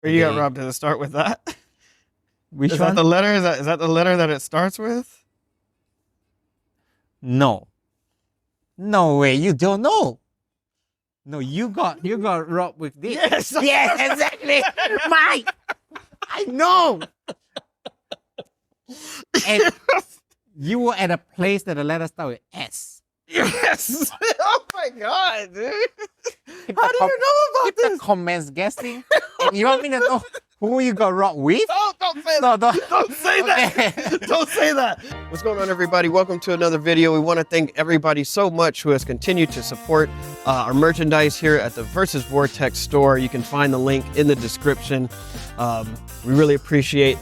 Where you got robbed? Does it start with that? Which Is one? that the letter? Is that the letter that it starts with? No. No way, you don't know. No, you got robbed with this. Yes. Yes, exactly. Mike, I know. And you were at a place that the letter start with S. Yes. Oh my God, dude. Keep How do you know about keep this? the comments guessing. And you want me to know who you got robbed with? Don't say No, that. don't. Don't say Okay. that. Don't say that. What's going on, everybody? Welcome to another video. We want to thank everybody so much who has continued to support our merchandise here at the Versusvortex store. You can find the link in the description. We really appreciate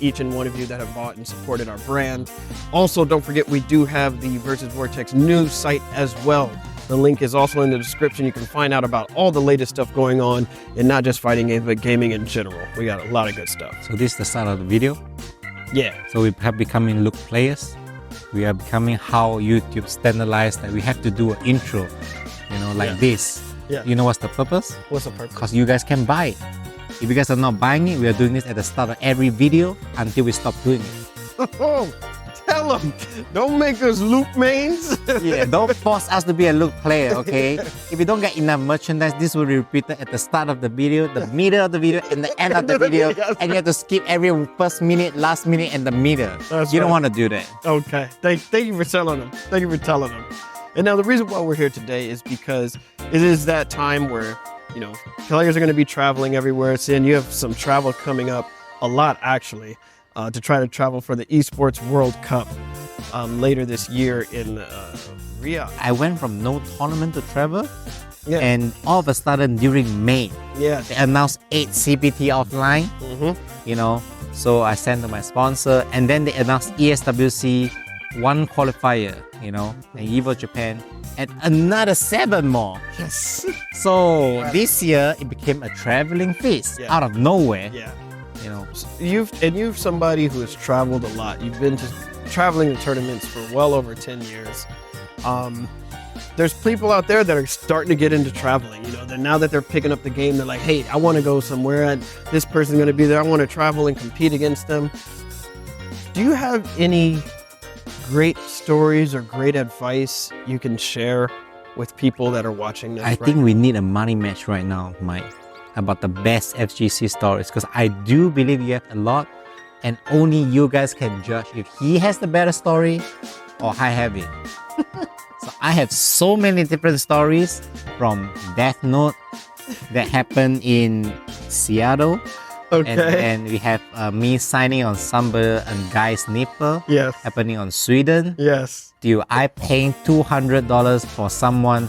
each and one of you that have bought and supported our brand. Also, don't forget we do have the Versusvortex news site as well. The link is also in the description. You can find out about all the latest stuff going on, and not just fighting games, but gaming in general. We got a lot of good stuff. So this is the start of the video. Yeah. So we have becoming look players. We are becoming how YouTube standardized that we have to do an intro, like this. Yeah. You know what's the purpose? What's the purpose? Because you guys can buy it. If you guys are not buying it, we are doing this at the start of every video until we stop doing it. Oh, tell them. Don't make us loop mains. Yeah, don't force us to be a look player, okay? If you don't get enough merchandise, this will be repeated at the start of the video, the middle of the video, and the end of the video. And you have to skip every first minute, last minute, and the middle. You don't want to do that. Okay. Thank you for telling them. Thank you for telling them. And now the reason why we're here today is because it is that time where, players are going to be traveling everywhere. Xian, you have some travel coming up, a lot actually, to try to travel for the Esports World Cup later this year in Riyadh. I went from no tournament to travel, Yeah. and all of a sudden during May, Yeah. they announced 8 CPT offline, so I sent to my sponsor, and then they announced ESWC 1 qualifier, and Evo Japan, and another 7 more. Yes. So this year it became a traveling feast out of nowhere. Yeah. You've somebody who has traveled a lot. You've been to traveling to tournaments for well over 10 years. There's people out there that are starting to get into traveling. Now that they're picking up the game, they're like, hey, I want to go somewhere, and this person's going to be there. I want to travel and compete against them. Do you have any great stories or great advice you can share with people that are watching this? I think we need a money match right now, Mike, about the best FGC stories, because I do believe you have a lot, and only you guys can judge if he has the better story or I have it. So I have so many different stories, from Death Note that happened in Seattle. Okay. And we have me signing on somebody and guy's nipple. Yes. Happening on Sweden. Yes. To I paying $200 for someone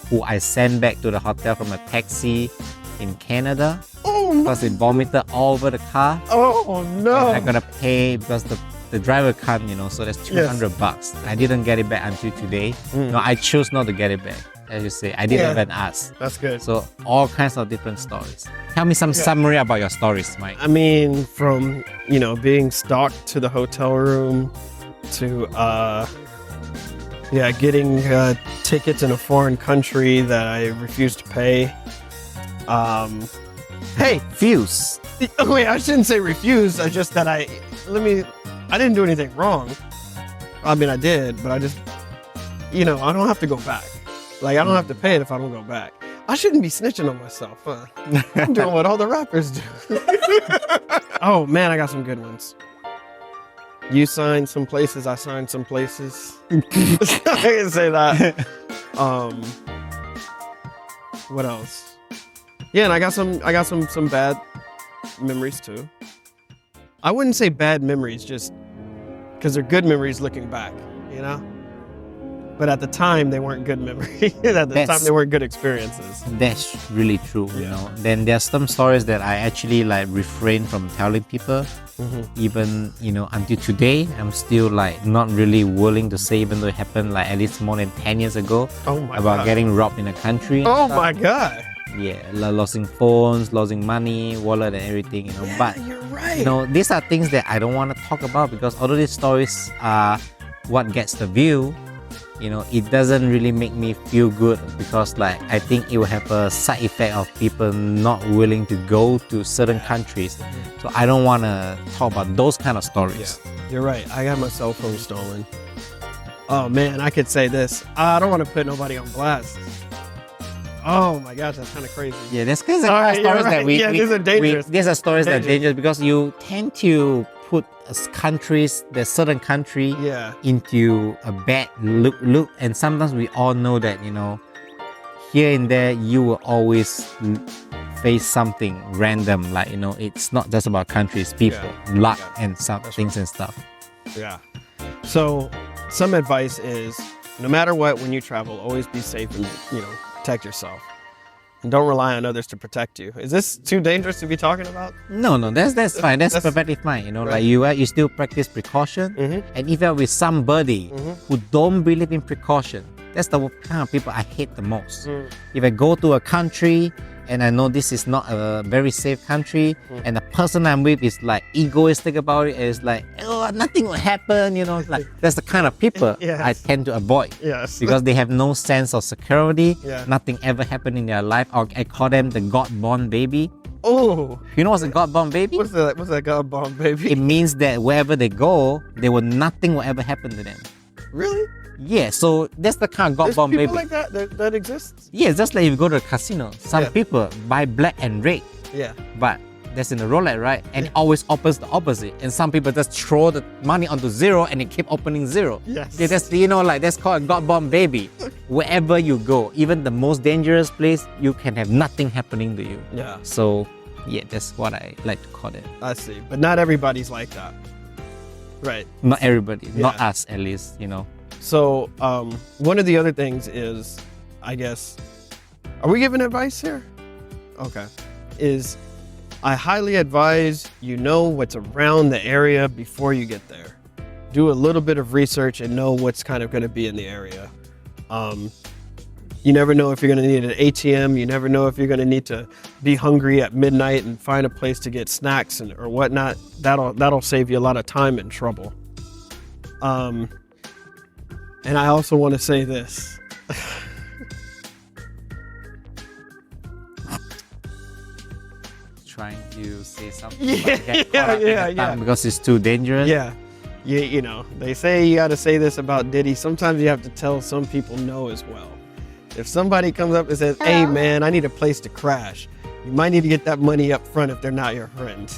who I sent back to the hotel from a taxi in Canada. Oh, because they vomited all over the car. Oh no. And I gotta pay because the driver can't, so that's $200. I didn't get it back until today. No, I chose not to get it back. As you say, I didn't even ask. That's good. So all kinds of different stories. Tell me some summary about your stories, Mike. I mean, from being stalked to the hotel room, to getting tickets in a foreign country that I refused to pay. Hey, Fuse. wait, I shouldn't say refused. I just that I didn't do anything wrong. I mean, I did, but I just, I don't have to go back. Like, I don't have to pay it if I don't go back. I shouldn't be snitching on myself, huh? I'm doing what all the rappers do. Oh, man, I got some good ones. You signed some places, I signed some places. I can say that. What else? Yeah, and I got some bad memories too. I wouldn't say bad memories, just because they're good memories looking back, But at the time, they weren't good memories. At the time, they weren't good experiences. That's really true, Then there's some stories that I actually refrain from telling people. Even, until today, I'm still not really willing to say, even though it happened at least more than 10 years ago. Oh my about God. getting robbed in a country. Oh my God. Yeah, losing phones, losing money, wallet and everything, Yeah, But, you're right. these are things that I don't want to talk about, because although these stories are what gets the view, you know, it doesn't really make me feel good because like I think it will have a side effect of people not willing to go to certain countries. So I don't want to talk about those kind of stories. You're right. I got my cell phone stolen. Oh man, I could say this. I don't want to put nobody on blast. Oh my gosh, that's kind of crazy. Yeah, there's kind of stories that these are dangerous. These are stories that are dangerous because you tend to put countries, the certain country, into a bad look. And sometimes we all know that, you know, here and there you will always face something random. Like, you know, it's not just about countries, people, luck, and some things and stuff. Yeah. So some advice is, no matter what, when you travel, always be safe and, you know, protect yourself. And don't rely on others to protect you. Is this too dangerous to be talking about? No, that's fine. That's perfectly fine. You know, like you still practice precaution. And if you're with somebody who don't believe in precaution, that's the kind of people I hate the most. If I go to a country and I know this is not a very safe country, and the person I'm with is like egoistic about it, it's like, oh, nothing will happen, you know, like that's the kind of people I tend to avoid. Because they have no sense of security, nothing ever happened in their life, or I call them the God-born baby. Oh, you know what's a God-born baby? What's that God-born baby? It means that wherever they go, nothing will ever happen to them. Really? Yeah, so that's the kind of God-born baby. People like that exists? Yeah, just like if you go to a casino, some people buy black and red. Yeah. But that's in the roulette, right? And it always opens the opposite. And some people just throw the money onto zero and it keep opening zero. Yes. Yeah, that's, you know, like that's called a God-born baby. Wherever you go, even the most dangerous place, you can have nothing happening to you. Yeah. So, yeah, that's what I like to call it. I see. But not everybody's like that. Right. Not everybody. Not us, at least, you know. So one of the other things is, I guess, are we giving advice here? Okay. Is I highly advise you know what's around the area before you get there. Do a little bit of research and know what's kind of going to be in the area. You never know if you're going to need an ATM. You never know if you're going to need to be hungry at midnight and find a place to get snacks or whatnot. That'll save you a lot of time and trouble. And I also want to say this. Trying to say something. Yeah. Because it's too dangerous. Yeah. You know, they say you got to say this about Diddy. Sometimes you have to tell some people no as well. If somebody comes up and says, hey man, I need a place to crash, you might need to get that money up front if they're not your friend.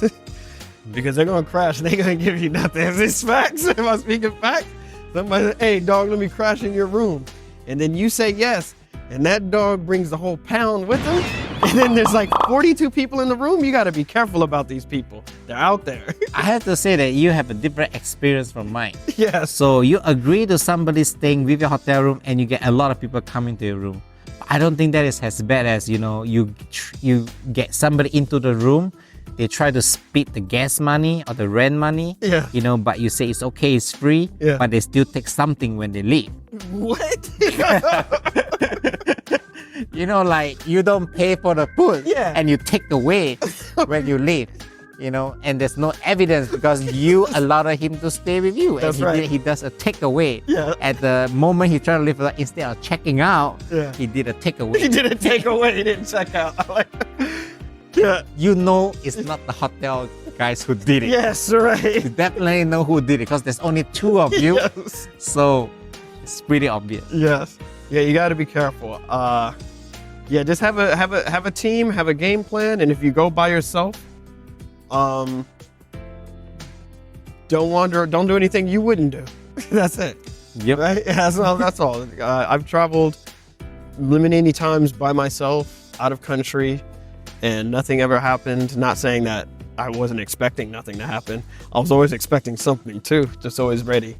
Because they're going to crash and they're going to give you nothing. Is this facts? Am I speaking facts? Somebody says, hey dog, let me crash in your room. And then you say yes. And that dog brings the whole pound with him. And then there's like 42 people in the room. You got to be careful about these people. They're out there. I have to say that you have a different experience from mine. Yes. So you agree to somebody staying with your hotel room and you get a lot of people coming to your room. I don't think that is as bad as, you know, you get somebody into the room, they try to split the gas money or the rent money, you know, but you say it's okay, it's free, but they still take something when they leave. What? You know, like you don't pay for the food and you take away when you leave, you know, and there's no evidence because you allowed him to stay with you. That's and he does a takeaway. At the moment he tried to leave, instead of checking out, he did a takeaway. He did a takeaway, he didn't check out. You know it's not the hotel guys who did it. Yes, right. You definitely know who did it because there's only two of you. So it's pretty obvious. Yes. Yeah, you got to be careful. Yeah, just have a team, have a game plan, and if you go by yourself, don't wander, don't do anything you wouldn't do. That's it. Yep. Right? That's all. I've traveled many times by myself, out of country, and nothing ever happened. Not saying that I wasn't expecting nothing to happen. I was always expecting something too, just always ready.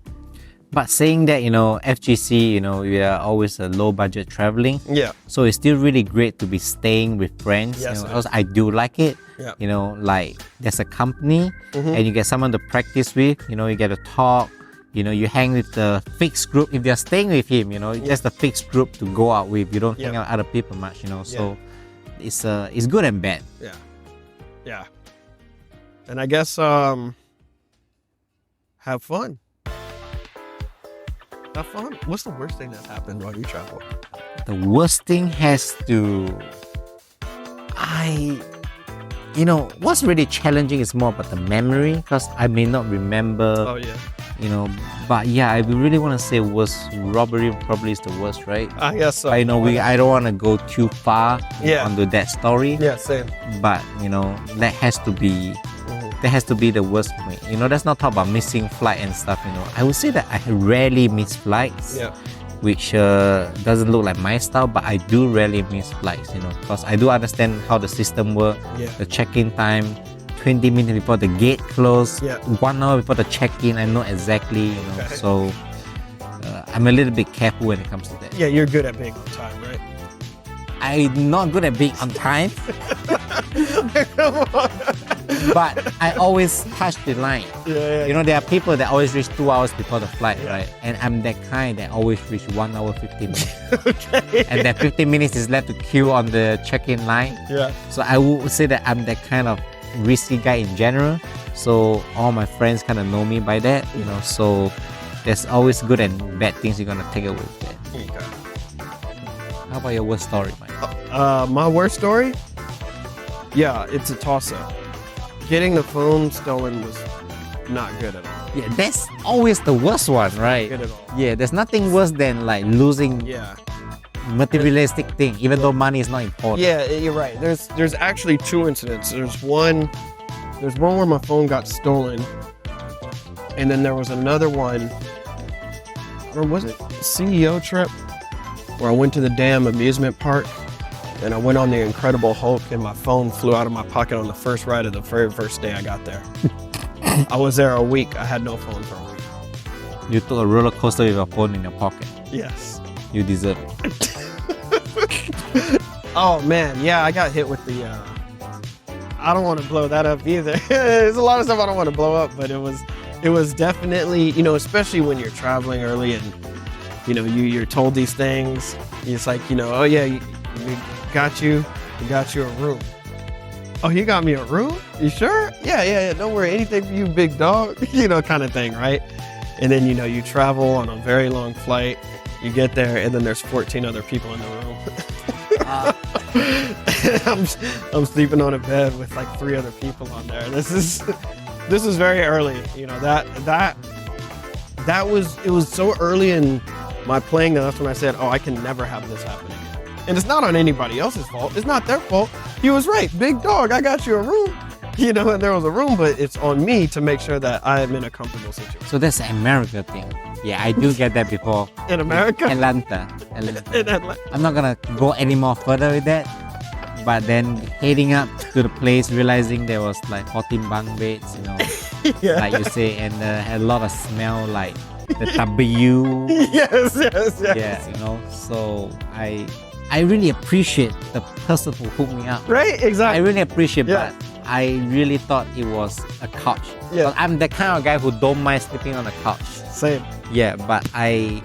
But saying that, you know, FGC, you know, we are always a low budget traveling. Yeah. So it's still really great to be staying with friends. Yes, you know, because I do like it. Yeah. You know, like there's a company and you get someone to practice with, you know, you get to talk, you know, you hang with the fixed group. If they're staying with him, you know, just the fixed group to go out with. You don't hang out with other people much, you know. So it's good and bad. Yeah. Yeah. And I guess have fun. Have fun. What's the worst thing that's happened while you travel? The worst thing has to, what's really challenging is more about the memory, because I may not remember. Oh yeah. But yeah, I really want to say worst. Robbery probably is the worst, right? I guess so. I don't want to go too far onto that story. Yeah, same. But that has to be the worst for me. Let's not talk about missing flight and stuff. I would say that I rarely miss flights. Yeah. Which doesn't look like my style, but I do rarely miss flights. Because I do understand how the system works. Yeah. The check-in time, 20 minutes before the gate close, 1 hour before the check-in, I know exactly, Okay. So I'm a little bit careful when it comes to that. Yeah, you're good at being on time, right? I'm not good at being on time, Come on. but I always touch the line. Yeah. There are people that always reach 2 hours before the flight, right? And I'm that kind that always reach 1 hour 15 minutes. Okay. And that 15 minutes is left to queue on the check-in line. Yeah. So I would say that I'm that kind of risky guy in general. So all my friends kind of know me by that, so there's always good and bad things you're gonna take away with that. Okay. How about your worst story, Mike? My worst story? Yeah, it's a toss-up. Getting the phone stolen was not good at all. Yeah, that's always the worst one, right? Good at all. Yeah, there's nothing worse than like losing Yeah. materialistic thing, even though money is not important. Yeah, you're right. There's actually two incidents. There's one where my phone got stolen, and then there was another one, or was it CEO trip, where I went to the damn amusement park, and I went on the Incredible Hulk, and my phone flew out of my pocket on the first ride of the very first day I got there. I was there a week. I had no phone for a week. You took a roller coaster with your phone in your pocket. Yes. You deserve it. Oh man, yeah, I got hit with the. I don't want to blow that up either. There's a lot of stuff I don't want to blow up, but it was definitely, especially when you're traveling early and you're told these things. It's like, oh yeah, we got you a room. Oh, you got me a room? You sure? Yeah. Don't worry, anything for you, big dog. Kind of thing, right? And then you travel on a very long flight. You get there, and then there's 14 other people in the room. I'm sleeping on a bed with like 3 other people on there. This is very early. It was so early in my playing that that's when I said, oh, I can never have this happen again. And it's not on anybody else's fault. It's not their fault. He was right. Big dog, I got you a room. And there was a room, but it's on me to make sure that I am in a comfortable situation. So that's an America thing. Yeah, I do get that before. In America? Atlanta. In Atlanta. I'm not gonna go any more further with that. But then heading up to the place, realizing there was like 14 bunk beds, Yeah. like you say, and had a lot of smell like the W. Yes. Yeah, So I really appreciate the person who hooked me up. Right? Exactly. I really appreciate, Yeah. but I really thought it was a couch. Yeah. But I'm the kind of guy who don't mind sleeping on a couch. Same. Yeah, but I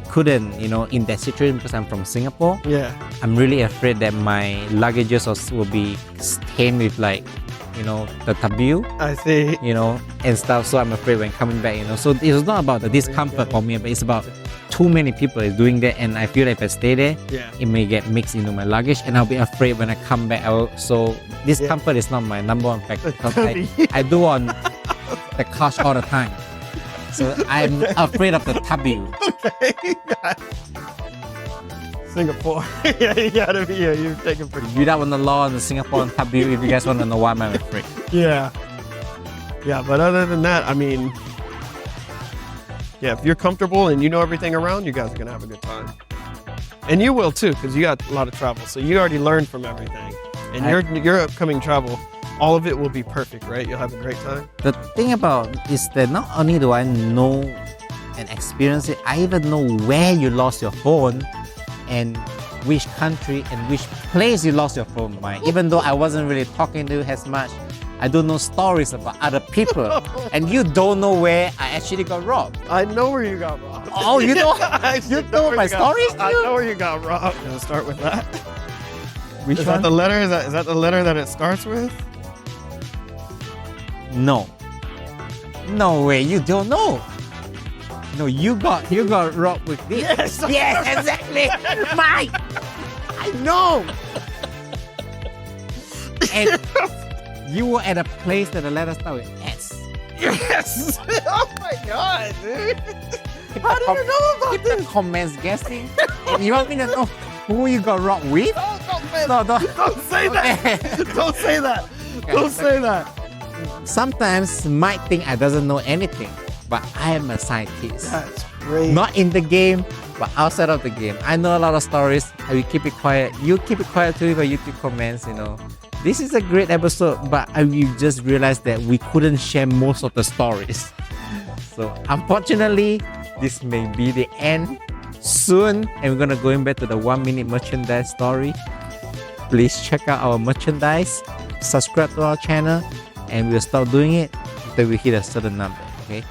couldn't, in that situation because I'm from Singapore. Yeah. I'm really afraid that my luggages will be stained with like, the tabu, I see. and stuff. So I'm afraid when coming back, So it's not about the discomfort for me, but it's about too many people is doing that, and I feel like if I stay there, it may get mixed into my luggage, and I'll be afraid when I come back. So discomfort is not my number one factor because I do on the couch all the time. So I'm afraid of the tabu. Okay. Singapore. Yeah, you gotta be here. You're taking pretty. Read up on the law in the Singapore and tabu if you guys want to know why I'm afraid. Yeah. But other than that, I mean, if you're comfortable and you know everything around, you guys are gonna have a good time. And you will too, because you got a lot of travel. So you already learned from everything. And your upcoming travel, all of it will be perfect, right? You'll have a great time. The thing about is that not only do I know and experience it, I even know where you lost your phone and which country and which place you lost your phone, Mike. Even though I wasn't really talking to you as much, I don't know stories about other people. And you don't know where I actually got robbed. I know where you got robbed. Oh, you know? You know my stories? I know where you got robbed. We'll start with that. Which Is one? that the letter? Is that the letter that it starts with? No. No way, you don't know. No, you got robbed with this. Yes. Yes, exactly. Mike, I know. And you were at a place that the letter start with S. Yes. Oh my God, dude. How did you know about Keep the this? comments guessing. And you want me to know who you got robbed with? No, No, don't say that. Don't say that. Don't say that. Sometimes Mike think I doesn't know anything, but I am a scientist. That's great. Not in the game, but outside of the game. I know a lot of stories. I will keep it quiet. You keep it quiet too for YouTube comments, you know. This is a great episode, but I will just realized that we couldn't share most of the stories. So unfortunately, this may be the end soon, and we're gonna go back to the 1 minute merchandise story. Please check out our merchandise, subscribe to our channel, and we'll start doing it until we hit a certain number. Okay.